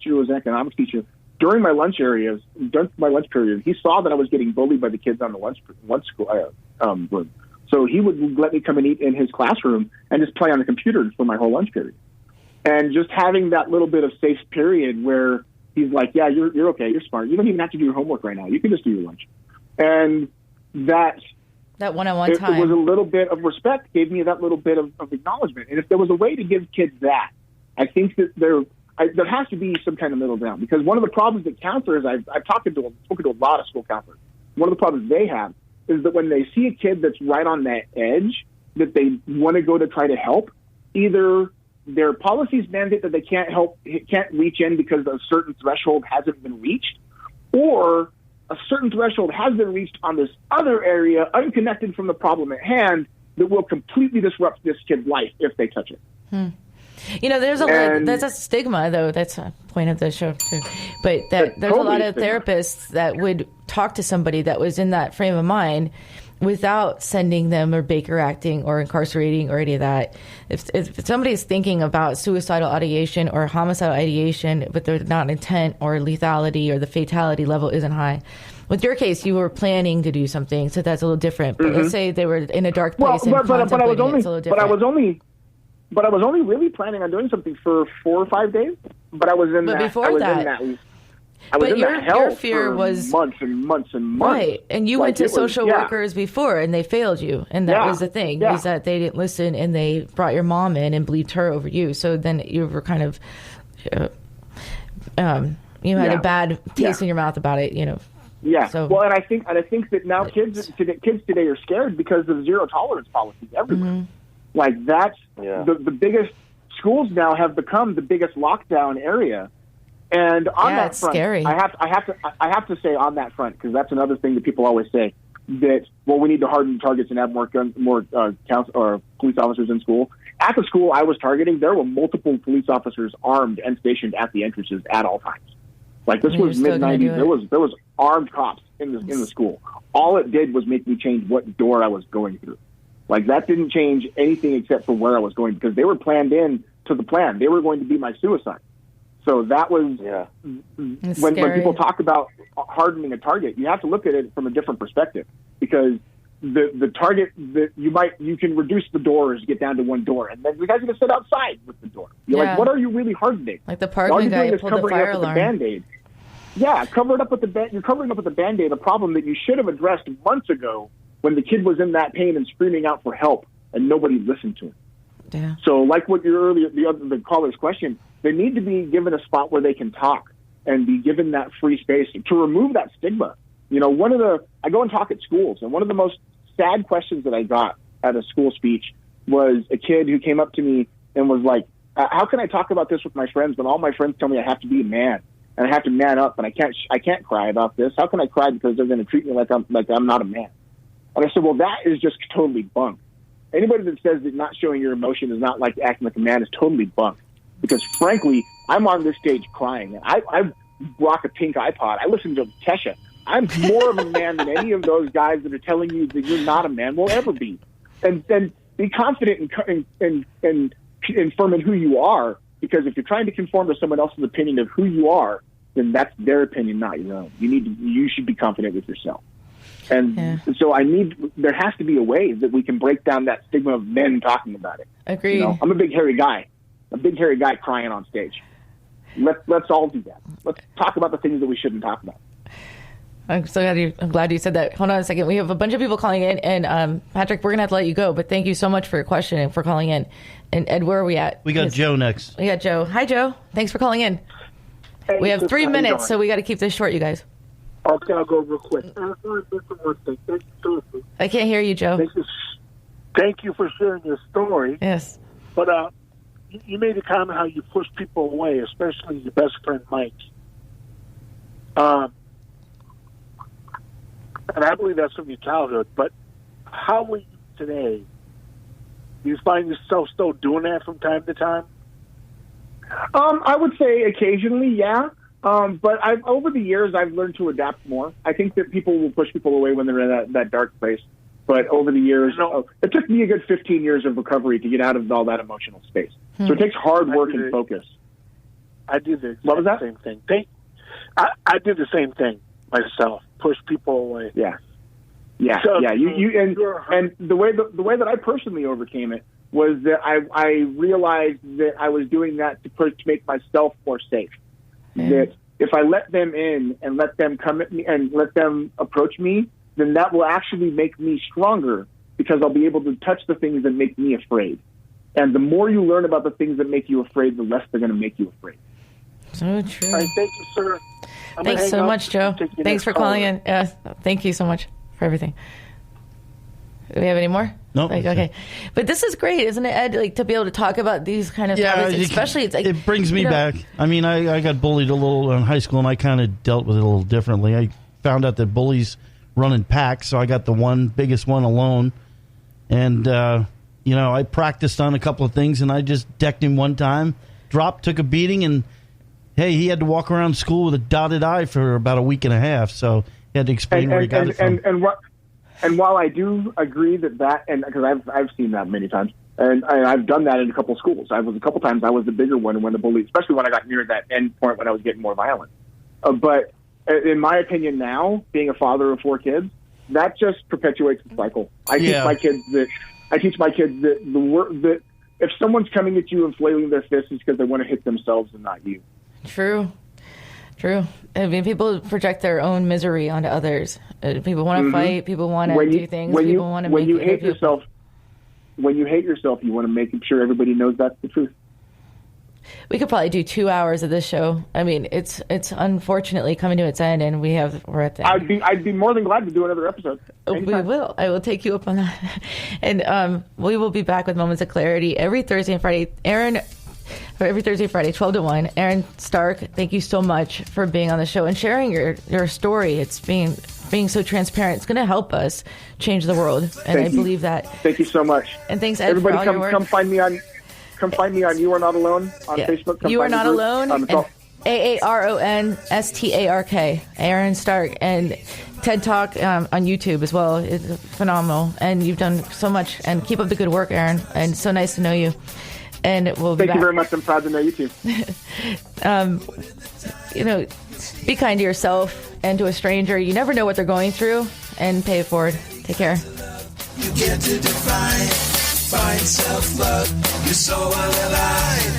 teacher who was an economics teacher, during my lunch period, he saw that I was getting bullied by the kids on the lunch room. So he would let me come and eat in his classroom and just play on the computer for my whole lunch period. And just having that little bit of safe period where he's like, yeah, you're okay, you're smart. You don't even have to do your homework right now. You can just do your lunch. And that one-on-one time. It was a little bit of respect, gave me that little bit of acknowledgement. And if there was a way to give kids that, I think that there has to be some kind of middle ground. Because one of the problems that counselors, I've spoken to a lot of school counselors, one of the problems they have is that when they see a kid that's right on that edge, that they want to go to try to help, either their policies mandate that they can't reach in because a certain threshold hasn't been reached, or a certain threshold has been reached on this other area, unconnected from the problem at hand, that will completely disrupt this kid's life if they touch it. There's a stigma, though. That's a point of the show, too. But there's totally a lot of therapists that would talk to somebody that was in that frame of mind without sending them or Baker acting or incarcerating or any of that. If somebody's thinking about suicidal ideation or homicidal ideation, but they're not intent or lethality or the fatality level isn't high. With your case, you were planning to do something, so that's a little different. But let's say they were in a dark place and contemplating it, it's a little different. But I was only really planning on doing something for 4 or 5 days. But I was in that. Before that. I was in your that hell fear for was months and months and months. Right, and you went to social workers before, and they failed you, and that was the thing, is that they didn't listen, and they brought your mom in and believed her over you. So then you were kind of, you had a bad taste in your mouth about it, Yeah. So, well, and I think that now kids today are scared because of zero tolerance policies everywhere. Mm-hmm. Like that's the biggest schools now have become the biggest lockdown area. And on that it's front, scary. I have to say on that front, because that's another thing that people always say, that we need to harden targets and have more police officers in school. At the school I was targeting, there were multiple police officers armed and stationed at the entrances at all times. Like this was mid-90s. There was armed cops in the school. All it did was make me change what door I was going through. Like that didn't change anything except for where I was going, because they were planned in to the plan. They were going to be my suicide. So that was when people talk about hardening a target, you have to look at it from a different perspective, because the target that you can reduce the doors, get down to one door, and then the guy's going to sit outside with the door. You're like, what are you really hardening? Like the Parkman guy who pulled the fire alarm. Band-Aid. Yeah, you're covering up with the Band-Aid, a problem that you should have addressed months ago when the kid was in that pain and screaming out for help and nobody listened to him. Yeah. So like what your earlier, the caller's question, they need to be given a spot where they can talk and be given that free space to remove that stigma. I go and talk at schools, and one of the most sad questions that I got at a school speech was a kid who came up to me and was like, how can I talk about this with my friends when all my friends tell me I have to be a man and I have to man up and I can't cry about this? How can I cry because they're going to treat me like I'm not a man? And I said, well, that is just totally bunk. Anybody that says that not showing your emotion is not like acting like a man is totally bunk. Because frankly, I'm on this stage crying. I rock a pink iPod. I listen to Kesha. I'm more of a man than any of those guys that are telling you that you're not a man will ever be. And then be confident and firm in who you are. Because if you're trying to conform to someone else's opinion of who you are, then that's their opinion, not your own. You should be confident with yourself. And so there has to be a way that we can break down that stigma of men talking about it. Agreed. I'm a big hairy guy. A big hairy guy crying on stage. Let's all do that. Let's talk about the things that we shouldn't talk about. I'm glad you said that. Hold on a second. We have a bunch of people calling in, and Patrick, we're gonna have to let you go. But thank you so much for your question and for calling in. And Ed, where are we at? We got Joe next. We got Joe. Hi, Joe. Thanks for calling in. Hey, we have 3 minutes, so we got to keep this short, you guys. Okay, I'll go real quick. I can't hear you, Joe. Thank you for sharing your story. Yes. But you made a comment how you push people away, especially your best friend Mike. And I believe that's from your childhood. But how are you today? Do you find yourself still doing that from time to time? I would say occasionally, yeah. But over the years, I've learned to adapt more. I think that people will push people away when they're in that dark place. But over the years, it took me a good 15 years of recovery to get out of all that emotional space. So it takes hard work and focus. I do the what was that? Same thing. I did the same thing myself. Push people away. Yeah. And the way that I personally overcame it was that I realized that I was doing that to make myself more safe. That if I let them in and let them come at me and let them approach me, then that will actually make me stronger because I'll be able to touch the things that make me afraid. And the more you learn about the things that make you afraid, the less they're going to make you afraid. So true. All right, thank you, sir. Thanks so much, Joe. Thanks for calling in. Thank you so much for everything. Do we have any more? No. Okay. But this is great, isn't it, Ed? Like, to be able to talk about these kind of topics, especially it's like, it brings me back. I mean, I got bullied a little in high school, and I kind of dealt with it a little differently. I found out that bullies run in packs, so I got the biggest one alone. And, I practiced on a couple of things, and I just decked him one time, dropped, took a beating, and, hey, he had to walk around school with a dotted eye for about a week and a half, so he had to explain where he got it from. And while I do agree that and because I've seen that many times, and I've done that in a couple of schools. I was the bigger one when the bully, especially when I got near that end point when I was getting more violent. But in my opinion now, being a father of 4 kids, that just perpetuates the cycle. I teach my kids that if someone's coming at you and flailing their fists, it's because they want to hit themselves and not you. True. I mean, people project their own misery onto others. People want to fight. People want to do things. When you hate yourself, you want to make sure everybody knows that's the truth. We could probably do 2 hours of this show. I mean, it's unfortunately coming to its end, and we're at the end. I'd be more than glad to do another episode. Anytime. We will. I will take you up on that. And we will be back with Moments of Clarity every Thursday and Friday. Every Thursday and Friday, 12 to 1. Aaron Stark, thank you so much for being on the show and sharing your story. It's being so transparent. It's going to help us change the world, and I believe that. Thank you so much. And thanks, Ed, everybody. For all your work. Come find me on You Are Not Alone on Facebook. You Are Not Alone. AARONSTARK. Aaron Stark, and TED Talk on YouTube as well. It's phenomenal, and you've done so much. And keep up the good work, Aaron. And so nice to know you. And we'll be back. Thank you very much. I'm proud to know you too. Be kind to yourself and to a stranger. You never know what they're going through, and pay it forward. Take care. You get to define, find self-love. You're so alive.